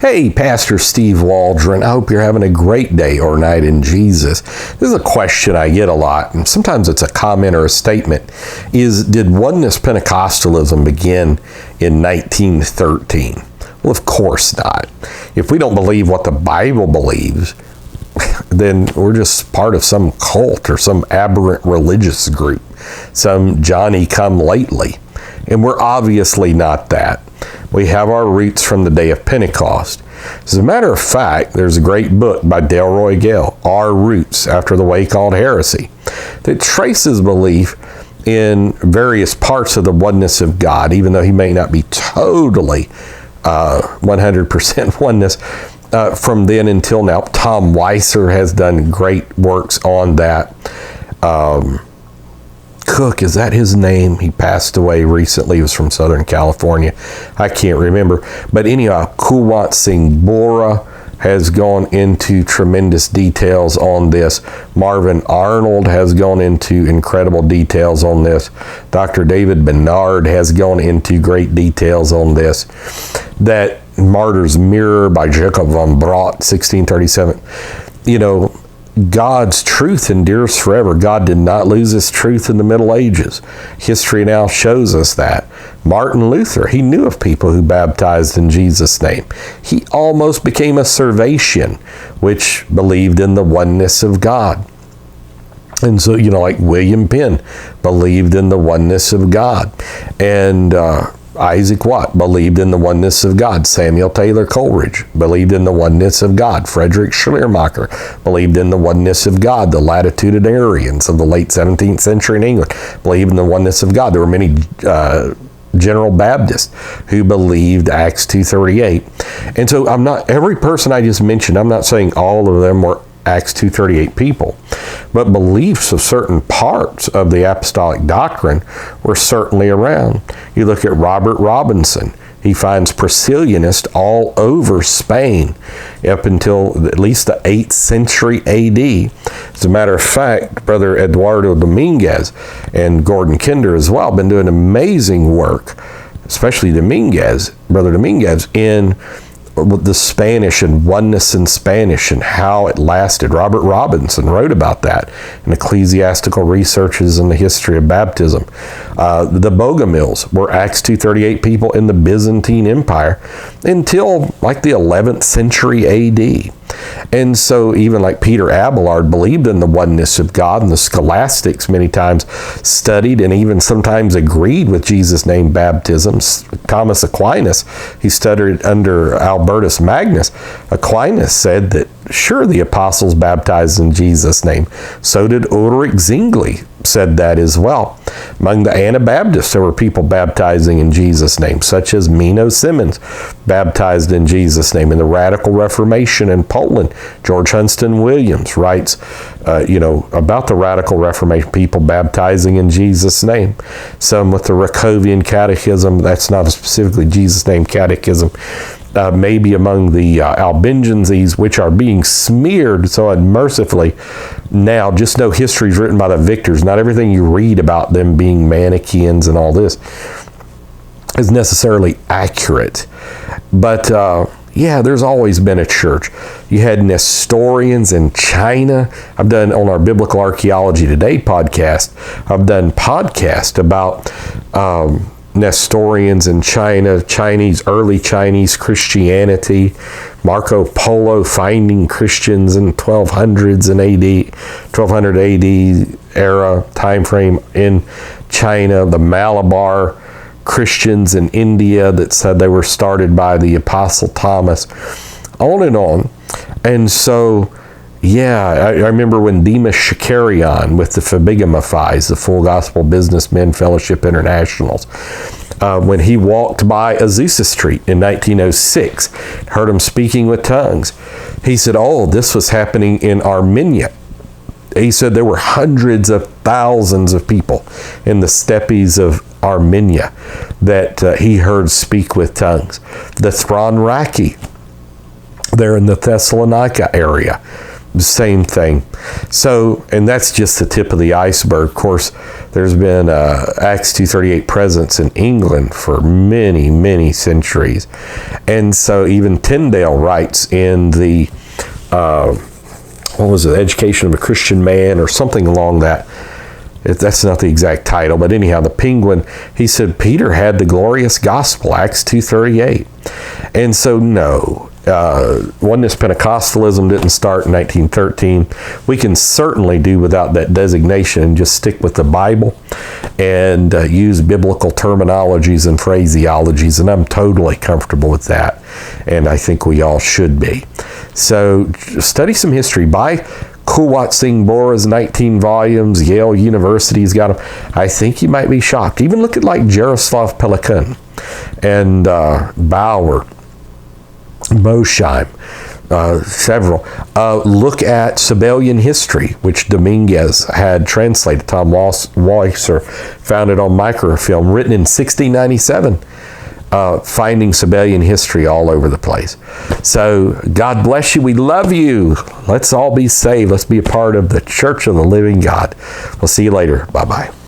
Hey, Pastor Steve Waldron, I hope you're having a great day or night in Jesus. This is a question I get a lot, and sometimes it's a comment or a statement. Did Oneness Pentecostalism begin in 1913? Well, of course not. If we don't believe what the Bible believes, then we're just part of some cult or some aberrant religious group, some Johnny-come-lately. And we're obviously not that. We have our roots from the day of Pentecost. As a matter of fact, there's a great book by Delroy Gale, Our Roots, After the Way Called Heresy, that traces belief in various parts of the oneness of God, even though he may not be totally 100% oneness from then until now. Tom Weiser has done great works on that. Cook, is that his name? He passed away recently. He was from Southern California. I can't remember. But anyhow, Kulwant Singh Bora has gone into tremendous details on this. Marvin Arnold has gone into incredible details on this. Dr. David Bernard has gone into great details on this. That Martyr's Mirror by Jacob von Brott, 1637. You know, God's truth endures forever. God did not lose his truth in the Middle Ages. History now shows us that. Martin Luther, he knew of people who baptized in Jesus' name. He almost became a Servatian, which believed in the oneness of God. And so, you know, like William Penn believed in the oneness of God. And Isaac Watt believed in the oneness of God. Samuel Taylor Coleridge believed in the oneness of God. Frederick Schleiermacher believed in the oneness of God. The latitudinarians of the late 17th century in England believed in the oneness of God. There were many General Baptists who believed Acts 2:38. And so every person I just mentioned, I'm not saying all of them were Acts 2:38 people, but beliefs of certain parts of the apostolic doctrine were certainly around. You look at Robert Robinson. He finds Priscillianists all over Spain up until at least the 8th century AD. As a matter of fact, Brother Eduardo Dominguez and Gordon Kinder as well been doing amazing work, especially Brother Dominguez, in the Spanish and oneness in Spanish and how it lasted. Robert Robinson wrote about that in Ecclesiastical Researches in the History of Baptism. The Bogomils were Acts 2:38 people in the Byzantine Empire until like the 11th century AD. And so even like Peter Abelard believed in the oneness of God, and the scholastics many times studied and even sometimes agreed with Jesus' name baptisms. Thomas Aquinas, he studied under Albertus Magnus. Aquinas said that sure, the apostles baptized in Jesus' name. So did Ulrich Zwingli, said that as well. Among the Anabaptists, there were people baptizing in Jesus' name, such as Mino Simmons, baptized in Jesus' name. In the Radical Reformation in Poland, George Hunston Williams writes, about the Radical Reformation, people baptizing in Jesus' name. Some with the Rakovian Catechism, that's not a specifically Jesus' name catechism. Maybe among the Albigenses, which are being smeared so unmercifully now. Just know history is written by the victors. Not everything you read about them being Manichaeans and all this is necessarily accurate. But there's always been a church. You had Nestorians in China. I've done on our Biblical Archaeology Today podcast, I've done podcast about Nestorians in China, early Chinese Christianity, Marco Polo finding Christians in 1200s and 1200 AD era time frame in China, the Malabar Christians in India that said they were started by the Apostle Thomas, on and on. And so, I remember when Demas Shakarian with the Fabigamaphies, the Full Gospel Businessmen Fellowship Internationals, when he walked by Azusa Street in 1906, heard him speaking with tongues. He said, this was happening in Armenia. He said there were hundreds of thousands of people in the steppes of Armenia that he heard speak with tongues. The Thronraki, there in the Thessalonica area, Same thing. So, and that's just the tip of the iceberg. Of course, there's been Acts 2:38 presence in England for many, many centuries. And so even Tyndale writes in the, Education of a Christian Man, or something along that. That's not the exact title, but anyhow, the Penguin, he said, Peter had the glorious gospel, Acts 2:38. And so, no, Oneness Pentecostalism didn't start in 1913. We can certainly do without that designation and just stick with the Bible and use biblical terminologies and phraseologies, and I'm totally comfortable with that, and I think we all should be. So study some history. Buy Kulwant Singh Bora's 19 volumes. Yale University's got them. I think you might be shocked. Even look at like Jaroslav Pelikan and Bauer, Mosheim, several. Look at Sabellian history, which Dominguez had translated. Tom Weiser found it on microfilm, written in 1697. Finding Sabellian history all over the place. So God bless you. We love you. Let's all be saved. Let's be a part of the Church of the Living God. We'll see you later. Bye-bye.